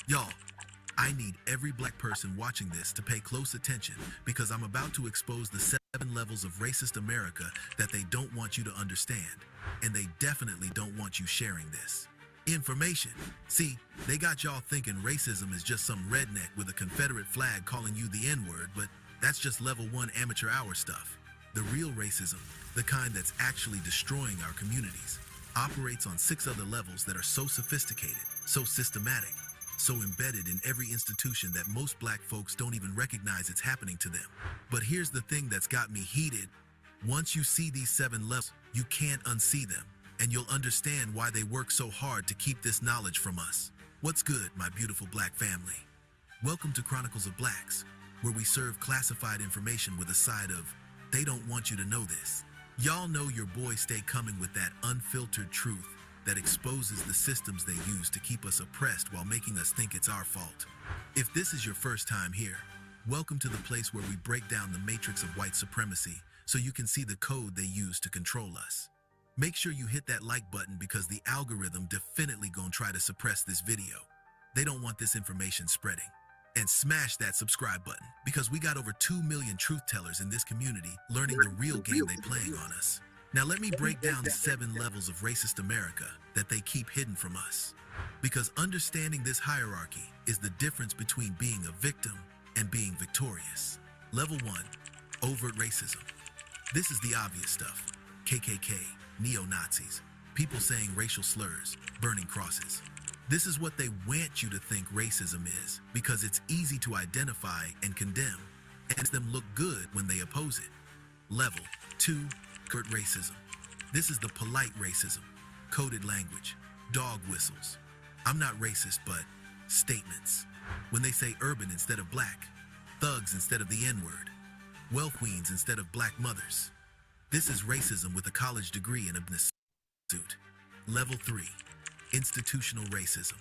Y'all, I need every black person watching this to pay close attention because I'm about to expose the 7 levels of racist America that they don't want you to understand, and they definitely don't want you sharing this information. See, they got y'all thinking racism is just some redneck with a Confederate flag calling you the N-word, but that's just level 1 amateur hour stuff. The real racism, the kind that's actually destroying our communities, operates on 6 other levels that are so sophisticated, so systematic, so embedded in every institution that most black folks don't even recognize it's happening to them. But here's the thing that's got me heated. Once you see these 7 levels, you can't unsee them, and you'll understand why they work so hard to keep this knowledge from us. What's good, my beautiful black family? Welcome to Chronicles of Blacks, where we serve classified information with a side of, they don't want you to know this. Y'all know your boys stay coming with that unfiltered truth that exposes the systems they use to keep us oppressed while making us think it's our fault. If this is your first time here, welcome to the place where we break down the matrix of white supremacy so you can see the code they use to control us. Make sure you hit that like button because the algorithm definitely gonna try to suppress this video. They don't want this information spreading. And smash that subscribe button because we got over 2 million truth tellers in this community learning the real game they playing on us. Now let me break down the 7 levels of racist America that they keep hidden from us. Because understanding this hierarchy is the difference between being a victim and being victorious. Level 1, overt racism. This is the obvious stuff. KKK, neo-Nazis, people saying racial slurs, burning crosses. This is what they want you to think racism is because it's easy to identify and condemn, and makes them look good when they oppose it. Level 2, curt racism. This is the polite racism, coded language, dog whistles. I'm not racist, but statements. When they say urban instead of black, thugs instead of the N-word, wealth queens instead of black mothers. This is racism with a college degree and a business suit. Level 3, institutional racism.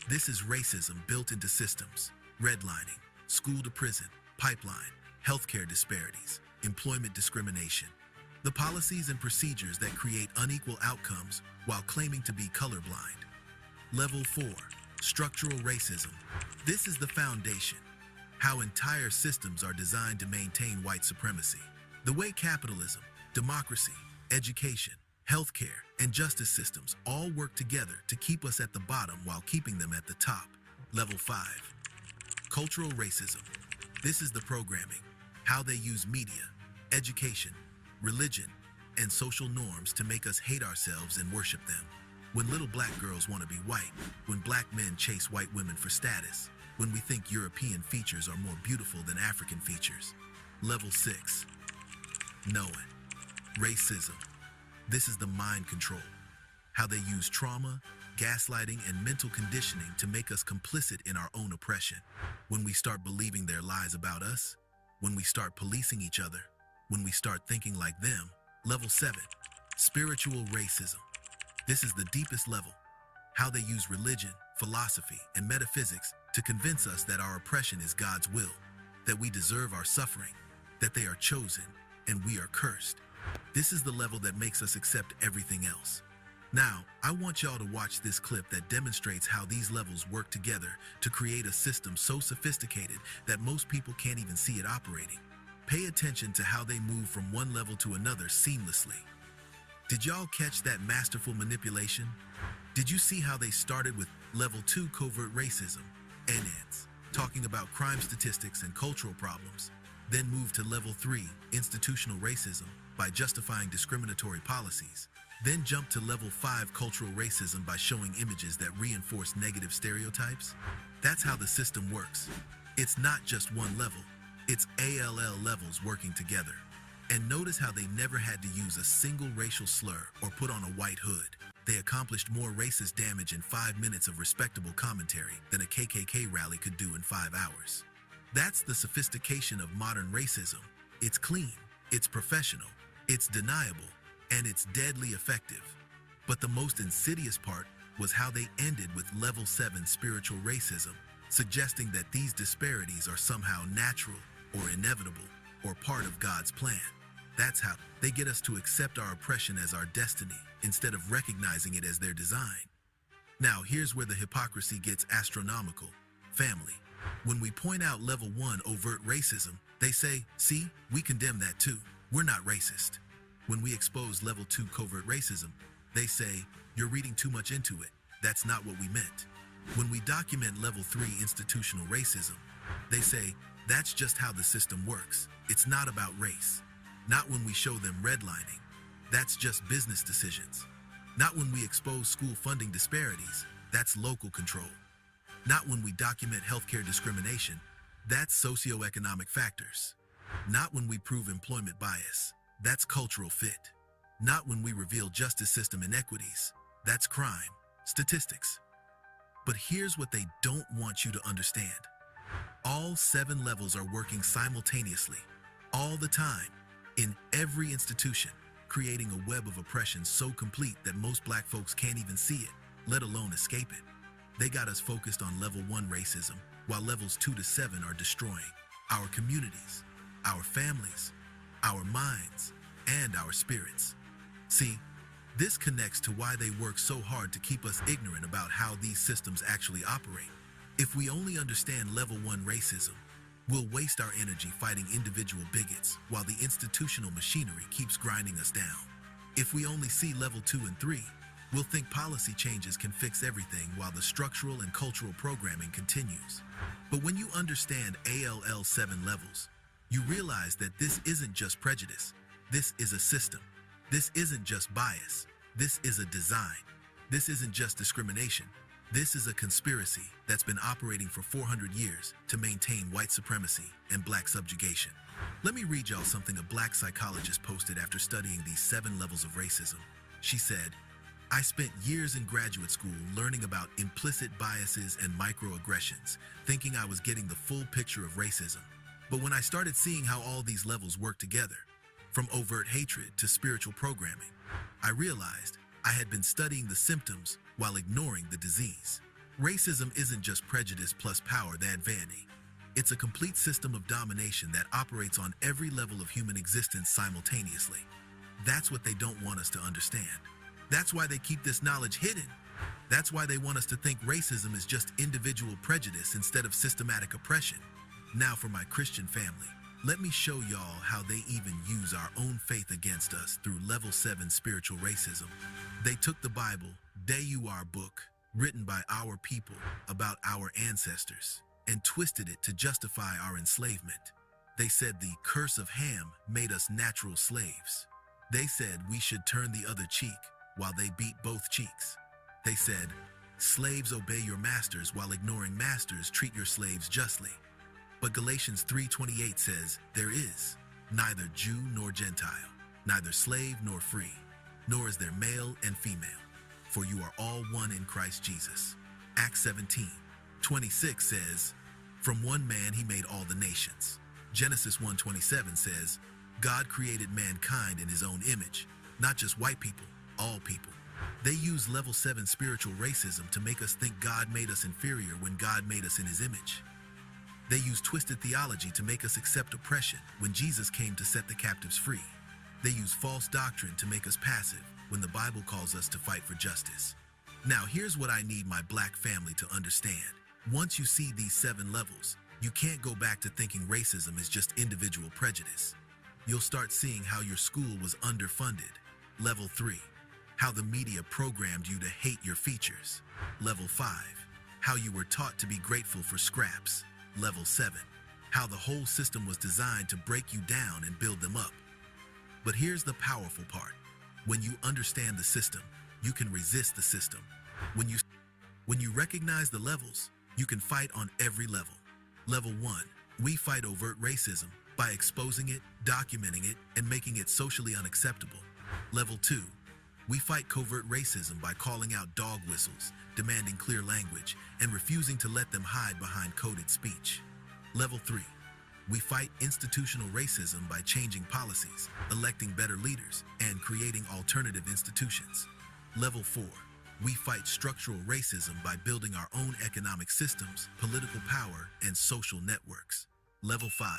This is racism built into systems, redlining, school to prison, pipeline, healthcare disparities, employment discrimination. The policies and procedures that create unequal outcomes while claiming to be colorblind. Level 4, structural racism. This is the foundation, how entire systems are designed to maintain white supremacy. The way capitalism, democracy, education, healthcare, and justice systems all work together to keep us at the bottom while keeping them at the top. Level 5, cultural racism. This is the programming, how they use media, education, religion, and social norms to make us hate ourselves and worship them. When little black girls want to be white, when black men chase white women for status, when we think European features are more beautiful than African features. Level 6, knowing, racism. This is the mind control, how they use trauma, gaslighting, and mental conditioning to make us complicit in our own oppression. When we start believing their lies about us, when we start policing each other, when we start thinking like them. Level 7, spiritual racism. This is the deepest level, how they use religion, philosophy, and metaphysics to convince us that our oppression is God's will, that we deserve our suffering, that they are chosen, and we are cursed. This is the level that makes us accept everything else. Now, I want y'all to watch this clip that demonstrates how these levels work together to create a system so sophisticated that most people can't even see it operating. Pay attention to how they move from one level to another seamlessly. Did y'all catch that masterful manipulation? Did you see how they started with level 2 covert racism, NNs, talking about crime statistics and cultural problems, then moved to level 3 institutional racism by justifying discriminatory policies, then jumped to level 5 cultural racism by showing images that reinforce negative stereotypes? That's how the system works. It's not just one level. It's ALL levels working together. And notice how they never had to use a single racial slur or put on a white hood. They accomplished more racist damage in 5 minutes of respectable commentary than a KKK rally could do in 5 hours. That's the sophistication of modern racism. It's clean, it's professional, it's deniable, and it's deadly effective. But the most insidious part was how they ended with level 7 spiritual racism, suggesting that these disparities are somehow natural or inevitable or part of God's plan. That's how they get us to accept our oppression as our destiny instead of recognizing it as their design. Now, here's where the hypocrisy gets astronomical. family. When we point out level 1 overt racism, they say, see, we condemn that too. We're not racist. When we expose level 2 covert racism, they say, you're reading too much into it. That's not what we meant. When we document level 3 institutional racism, they say, that's just how the system works. It's not about race. Not when we show them redlining. That's just business decisions. Not when we expose school funding disparities. That's local control. Not when we document healthcare discrimination. That's socioeconomic factors. Not when we prove employment bias. That's cultural fit. Not when we reveal justice system inequities. That's crime, statistics. But here's what they don't want you to understand. All 7 levels are working simultaneously, all the time, in every institution, creating a web of oppression so complete that most black folks can't even see it, let alone escape it. They got us focused on level 1 racism, while levels 2 to 7 are destroying our communities, our families, our minds, and our spirits. See, this connects to why they work so hard to keep us ignorant about how these systems actually operate. If we only understand level 1 racism, we'll waste our energy fighting individual bigots while the institutional machinery keeps grinding us down. If we only see level 2 and 3, we'll think policy changes can fix everything while the structural and cultural programming continues. But when you understand ALL 7 levels, you realize that this isn't just prejudice. This is a system. This isn't just bias. This is a design. This isn't just discrimination. This is a conspiracy that's been operating for 400 years to maintain white supremacy and black subjugation. Let me read y'all something a black psychologist posted after studying these 7 levels of racism. She said, I spent years in graduate school learning about implicit biases and microaggressions, thinking I was getting the full picture of racism. But when I started seeing how all these levels work together, from overt hatred to spiritual programming, I realized I had been studying the symptoms while ignoring the disease. Racism isn't just prejudice plus power that vanity. It's a complete system of domination that operates on every level of human existence simultaneously. That's what they don't want us to understand. That's why they keep this knowledge hidden. That's why they want us to think racism is just individual prejudice instead of systematic oppression. Now for my Christian family, let me show y'all how they even use our own faith against us through level 7 spiritual racism. They took the Bible, Day You Are book, written by our people about our ancestors, and twisted it to justify our enslavement. They said the curse of Ham made us natural slaves. They said we should turn the other cheek while they beat both cheeks. They said, slaves obey your masters while ignoring masters treat your slaves justly. But Galatians 3:28 says, there is neither Jew nor Gentile, neither slave nor free, nor is there male and female, for you are all one in Christ Jesus. Acts 17:26 says, from one man he made all the nations. Genesis 1:27 says, God created mankind in his own image, not just white people, all people. They use level 7 spiritual racism to make us think God made us inferior when God made us in his image. They use twisted theology to make us accept oppression when Jesus came to set the captives free. They use false doctrine to make us passive when the Bible calls us to fight for justice. Now here's what I need my black family to understand. Once you see these 7 levels, you can't go back to thinking racism is just individual prejudice. You'll start seeing how your school was underfunded. Level 3, how the media programmed you to hate your features. Level 5, how you were taught to be grateful for scraps. Level 7, how the whole system was designed to break you down and build them up. But here's the powerful part. When you understand the system, you can resist the system. When you recognize the levels, you can fight on every level. Level 1, we fight overt racism by exposing it, documenting it, and making it socially unacceptable. Level 2, we fight covert racism by calling out dog whistles, demanding clear language, and refusing to let them hide behind coded speech. Level 3, we fight institutional racism by changing policies, electing better leaders, and creating alternative institutions. Level 4, we fight structural racism by building our own economic systems, political power, and social networks. Level 5,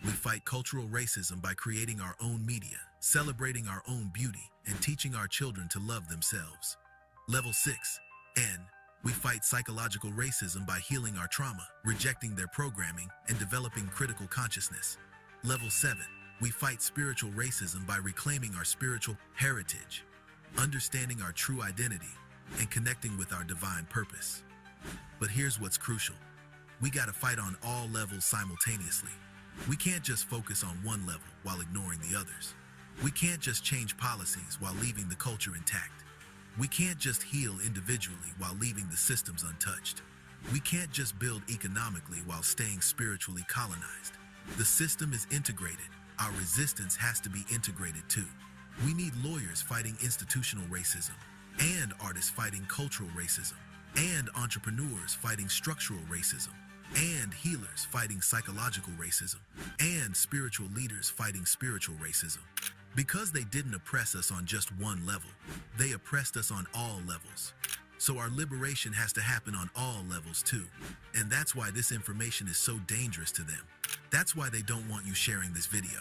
we fight cultural racism by creating our own media, celebrating our own beauty, and teaching our children to love themselves. Level 6, and We fight psychological racism by healing our trauma, rejecting their programming, and developing critical consciousness. Level 7. We fight spiritual racism by reclaiming our spiritual heritage, understanding our true identity, and connecting with our divine purpose. But here's what's crucial. We gotta fight on all levels simultaneously. We can't just focus on one level while ignoring the others. We can't just change policies while leaving the culture intact. We can't just heal individually while leaving the systems untouched. We can't just build economically while staying spiritually colonized. The system is integrated. Our resistance has to be integrated too. We need lawyers fighting institutional racism, and artists fighting cultural racism, and entrepreneurs fighting structural racism, and healers fighting psychological racism, and spiritual leaders fighting spiritual racism. Because they didn't oppress us on just one level, they oppressed us on all levels. So our liberation has to happen on all levels too. And that's why this information is so dangerous to them. That's why they don't want you sharing this video.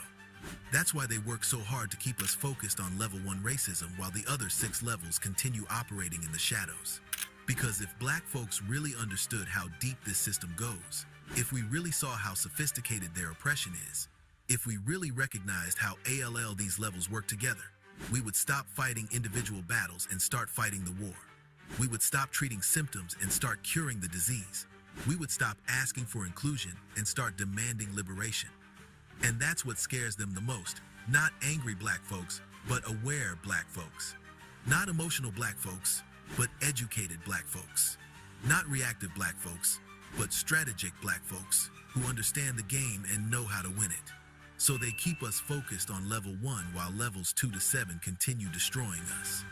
That's why they work so hard to keep us focused on level 1 racism while the other 6 levels continue operating in the shadows. Because if black folks really understood how deep this system goes, if we really saw how sophisticated their oppression is, if we really recognized how ALL these levels work together, we would stop fighting individual battles and start fighting the war. We would stop treating symptoms and start curing the disease. We would stop asking for inclusion and start demanding liberation. And that's what scares them the most. Not angry black folks, but aware black folks. Not emotional black folks, but educated black folks. Not reactive black folks, but strategic black folks who understand the game and know how to win it. So they keep us focused on level 1 while levels 2 to 7 continue destroying us.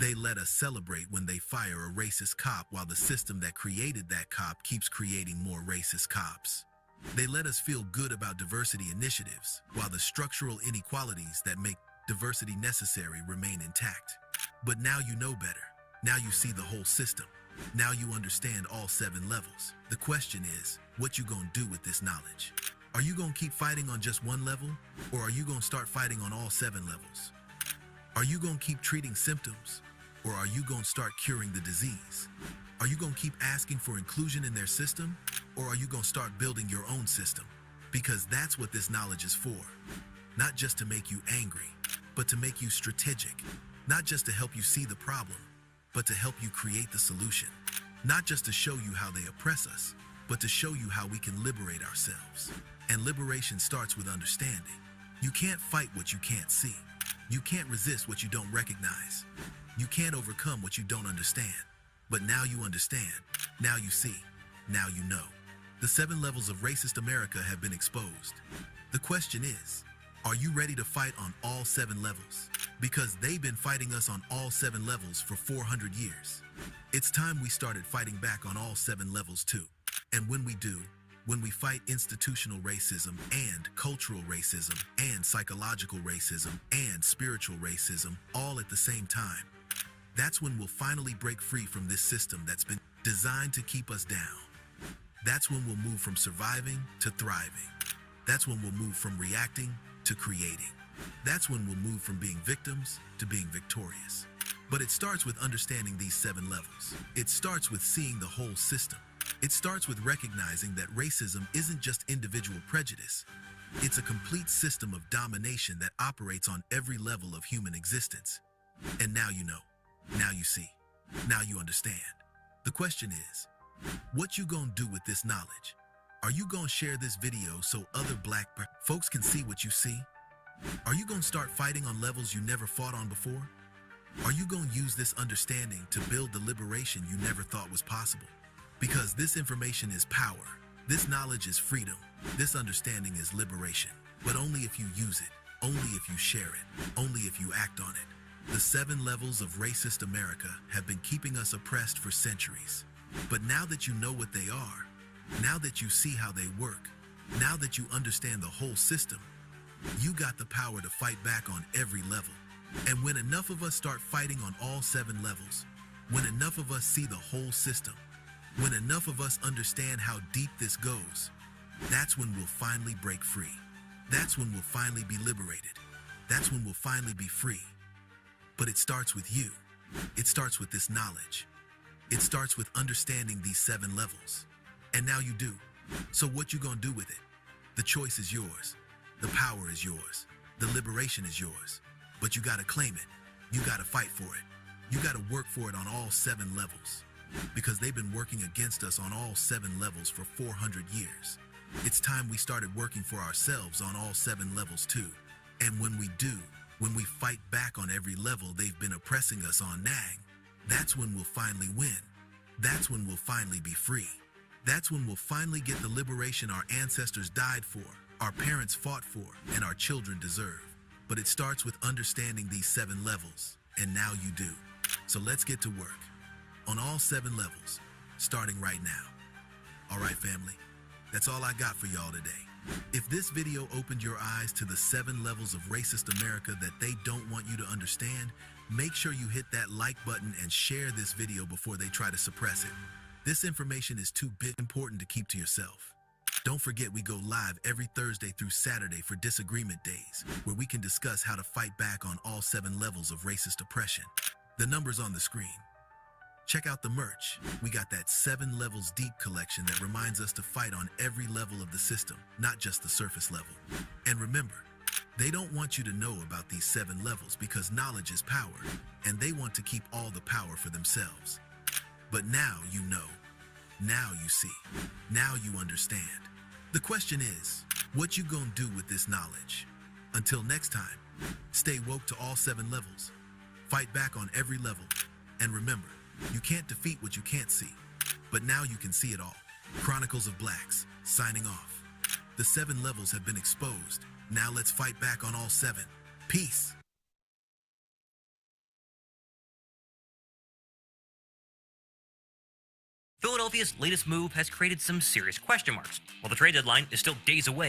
They let us celebrate when they fire a racist cop while the system that created that cop keeps creating more racist cops. They let us feel good about diversity initiatives while the structural inequalities that make diversity necessary remain intact. But now you know better. Now you see the whole system. Now you understand all 7 levels. The question is, what you gonna do with this knowledge? Are you gonna keep fighting on just one level, or are you gonna start fighting on all 7 levels? Are you gonna keep treating symptoms, or are you gonna start curing the disease? Are you gonna keep asking for inclusion in their system, or are you gonna start building your own system? Because that's what this knowledge is for. Not just to make you angry, but to make you strategic. Not just to help you see the problem, but to help you create the solution. Not just to show you how they oppress us, but to show you how we can liberate ourselves. And liberation starts with understanding. You can't fight what you can't see. You can't resist what you don't recognize. You can't overcome what you don't understand. But now you understand. Now you see. Now you know. The 7 levels of racist America have been exposed. The question is, are you ready to fight on all 7 levels? Because they've been fighting us on all 7 levels for 400 years. It's time we started fighting back on all 7 levels too. And when we do, when we fight institutional racism and cultural racism and psychological racism and spiritual racism all at the same time, that's when we'll finally break free from this system that's been designed to keep us down. That's when we'll move from surviving to thriving. That's when we'll move from reacting to creating. That's when we'll move from being victims to being victorious. But it starts with understanding these 7 levels. It starts with seeing the whole system. It starts with recognizing that racism isn't just individual prejudice. It's a complete system of domination that operates on every level of human existence. And now you know. Now you see. Now you understand. The question is, what you gonna do with this knowledge? Are you gonna share this video so other black folks can see what you see? Are you gonna start fighting on levels you never fought on before? Are you gonna use this understanding to build the liberation you never thought was possible? Because this information is power. This knowledge is freedom. This understanding is liberation. But only if you use it. Only if you share it. Only if you act on it. The 7 levels of racist America have been keeping us oppressed for centuries. But now that you know what they are, now that you see how they work, now that you understand the whole system, you got the power to fight back on every level. And when enough of us start fighting on all 7 levels, when enough of us see the whole system, when enough of us understand how deep this goes, that's when we'll finally break free. That's when we'll finally be liberated. That's when we'll finally be free. But it starts with you. It starts with this knowledge. It starts with understanding these 7 levels. And now you do. So what you gonna do with it? The choice is yours. The power is yours. The liberation is yours. But you gotta claim it. You gotta fight for it. You gotta work for it on all 7 levels. Because they've been working against us on all 7 levels for 400 years. It's time we started working for ourselves on all 7 levels too. And when we do, when we fight back on every level they've been oppressing us on nagging, that's when we'll finally win. That's when we'll finally be free. That's when we'll finally get the liberation our ancestors died for, our parents fought for, and our children deserve. But it starts with understanding these 7 levels, and now you do. So let's get to work. On all 7 levels, starting right now. All right, family, that's all I got for y'all today. If this video opened your eyes to the 7 levels of racist America that they don't want you to understand, make sure you hit that like button and share this video before they try to suppress it. This information is too big important to keep to yourself. Don't forget we go live every Thursday through Saturday for Disagreement Days, where we can discuss how to fight back on all 7 levels of racist oppression. The number's on the screen. Check out the merch. We got that 7 Levels Deep collection that reminds us to fight on every level of the system, not just the surface level. And remember, they don't want you to know about these 7 levels because knowledge is power, and they want to keep all the power for themselves. But now you know. Now you see. Now you understand. The question is, what you gonna do with this knowledge? Until next time, stay woke to all 7 levels. Fight back on every level. And remember, you can't defeat what you can't see, but now you can see it all. Chronicles of Blacks, signing off. The 7 levels have been exposed. Now let's fight back on all 7. Peace. Philadelphia's latest move has created some serious question marks. While the trade deadline is still days away,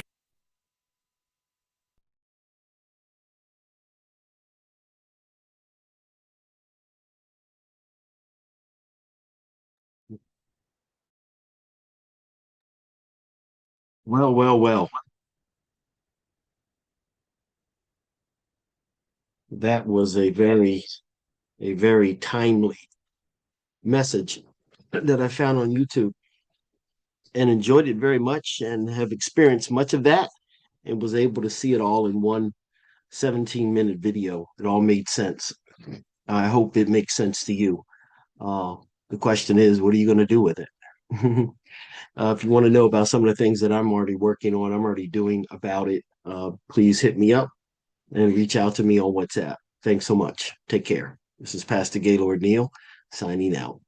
Well, well, well. That was a very timely message that I found on YouTube and enjoyed it very much and have experienced much of that and was able to see it all in one 17-minute video. It all made sense. I hope it makes sense to you. The question is, what are you going to do with it? If you want to know about some of the things that I'm already working on, I'm already doing about it, please hit me up and reach out to me on WhatsApp. Thanks so much. Take care. This is Pastor Gaylord Neal signing out.